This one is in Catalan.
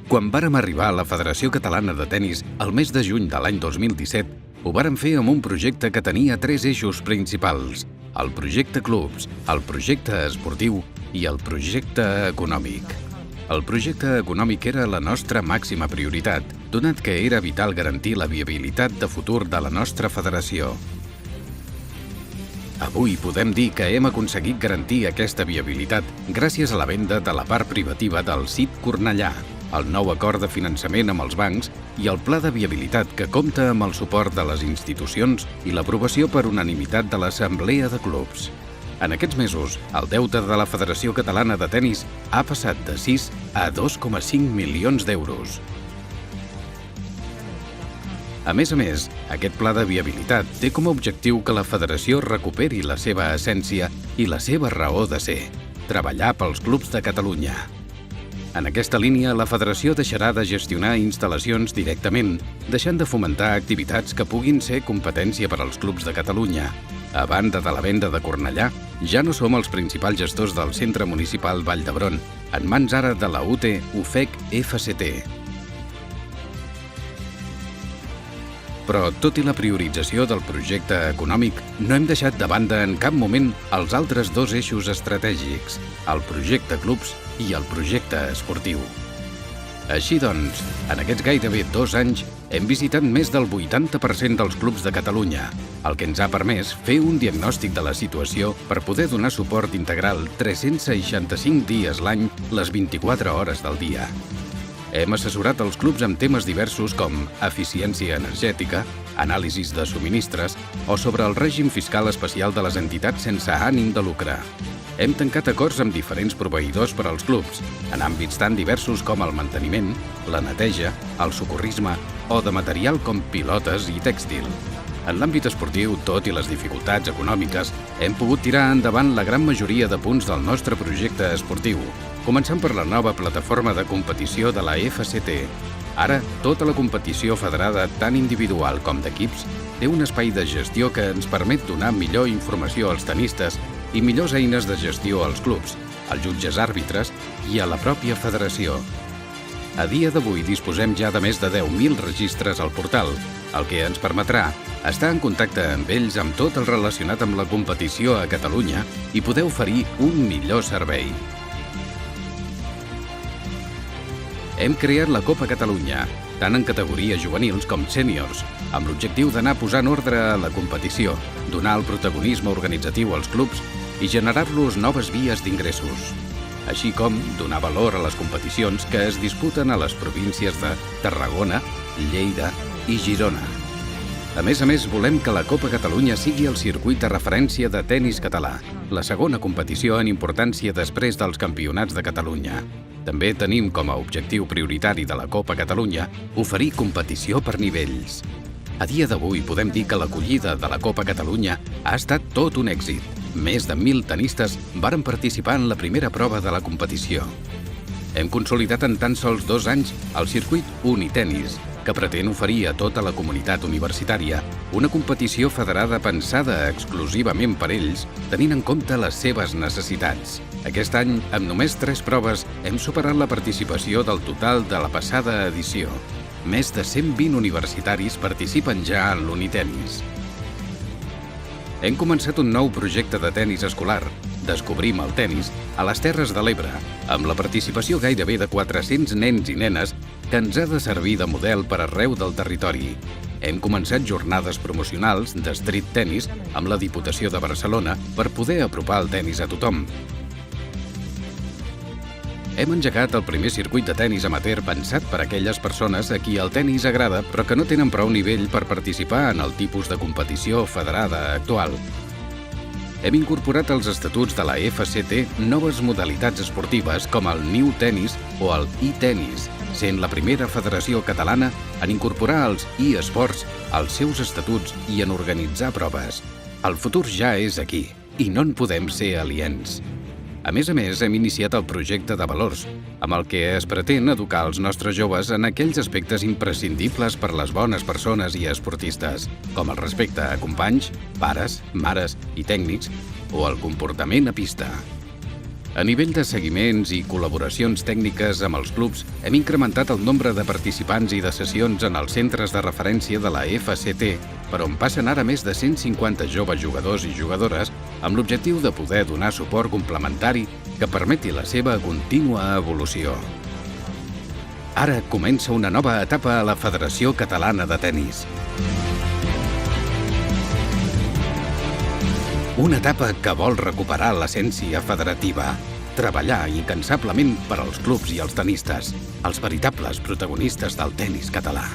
Quan vàrem arribar a la Federació Catalana de Tenis el mes de juny de l'any 2017, ho vàrem fer amb un projecte que tenia 3 eixos principals: el projecte clubs, el projecte esportiu i el projecte econòmic. El projecte econòmic era la nostra màxima prioritat, donat que era vital garantir la viabilitat de futur de la nostra federació. Avui podem dir que hem aconseguit garantir aquesta viabilitat gràcies a la venda de la part privativa del CIP Cornellà, el nou acord de finançament amb els bancs i el pla de viabilitat que compta amb el suport de les institucions i l'aprovació per unanimitat de l'Assemblea de Clubs. En aquests mesos, el deute de la Federació Catalana de Tenis ha passat de 6 a 2,5 milions d'euros. A més, aquest pla de viabilitat té com a objectiu que la federació recuperi la seva essència i la seva raó de ser: treballar pels clubs de Catalunya. En aquesta línia, la federació deixarà de gestionar instal·lacions directament, deixant de fomentar activitats que puguin ser competència per als clubs de Catalunya. A banda de la venda de Cornellà, ja no som els principals gestors del Centre Municipal Vall d'Hebron, en mans ara de la UT UFEC FCT. Però, tot i la priorització del projecte econòmic, no hem deixat de banda en cap moment els altres 2 eixos estratègics, el projecte clubs i el projecte esportiu. Així doncs, en aquests gairebé 2 anys, hem visitat més del 80% dels clubs de Catalunya, el que ens ha permès fer un diagnòstic de la situació per poder donar suport integral 365 dies l'any, les 24 hores del dia. Hem assessorat els clubs amb temes diversos com eficiència energètica, anàlisis de subministres o sobre el règim fiscal especial de les entitats sense ànim de lucre. Hem tancat acords amb diferents proveïdors per als clubs, en àmbits tan diversos com el manteniment, la neteja, el socorrisme o de material com pilotes i tèxtil. En l'àmbit esportiu, tot i les dificultats econòmiques, hem pogut tirar endavant la gran majoria de punts del nostre projecte esportiu, començant per la nova plataforma de competició de la FCT. Ara, tota la competició federada, tant individual com d'equips, té un espai de gestió que ens permet donar millor informació als tenistes i millors eines de gestió als clubs, als jutges àrbitres i a la pròpia federació. A dia d'avui disposem ja de més de 10.000 registres al portal, el que ens permetrà estar en contacte amb ells amb tot el relacionat amb la competició a Catalunya i poder oferir un millor servei. Hem creat la Copa Catalunya, tant en categories juvenils com sèniors, amb l'objectiu d'anar posant ordre a la competició, donar el protagonisme organitzatiu als clubs i generar-los noves vies d'ingressos, així com donar valor a les competicions que es disputen a les províncies de Tarragona, Lleida i Girona. A més, volem que la Copa Catalunya sigui el circuit de referència de tenis català, la segona competició en importància després dels Campionats de Catalunya. També tenim com a objectiu prioritari de la Copa Catalunya oferir competició per nivells. A dia d'avui podem dir que l'acollida de la Copa Catalunya ha estat tot un èxit. Més de 1.000 tenistes varen participar en la primera prova de la competició. Hem consolidat en tan sols 2 anys el circuit Unitenis, que pretén oferir a tota la comunitat universitària una competició federada pensada exclusivament per ells, tenint en compte les seves necessitats. Aquest any, amb només 3 proves, hem superat la participació del total de la passada edició. Més de 120 universitaris participen ja en l'Unitenis. Hem començat un nou projecte de tenis escolar, Descobrim el tenis, a les Terres de l'Ebre, amb la participació gairebé de 400 nens i nenes que ens ha de servir de model per arreu del territori. Hem començat jornades promocionals de street tennis amb la Diputació de Barcelona per poder apropar el tenis a tothom. Hem engegat el primer circuit de tenis amateur pensat per a aquelles persones a qui el tenis agrada però que no tenen prou nivell per participar en el tipus de competició federada actual. Hem incorporat als estatuts de la FCT noves modalitats esportives com el New Tennis o el e-Tennis, sent la primera federació catalana en incorporar els e-esports als seus estatuts i en organitzar proves. El futur ja és aquí i no en podem ser aliens. A més, hem iniciat el projecte de valors, amb el que es pretén educar els nostres joves en aquells aspectes imprescindibles per les bones persones i esportistes, com el respecte a companys, pares, mares i tècnics, o el comportament a pista. A nivell de seguiments i col·laboracions tècniques amb els clubs, hem incrementat el nombre de participants i de sessions en els centres de referència de la FCT, per on passen ara més de 150 joves jugadors i jugadores amb l'objectiu de poder donar suport complementari que permeti la seva contínua evolució. Ara comença una nova etapa a la Federació Catalana de Tenis. Una etapa que vol recuperar l'essència federativa, treballar incansablement per als clubs i els tenistes, els veritables protagonistes del tenis català.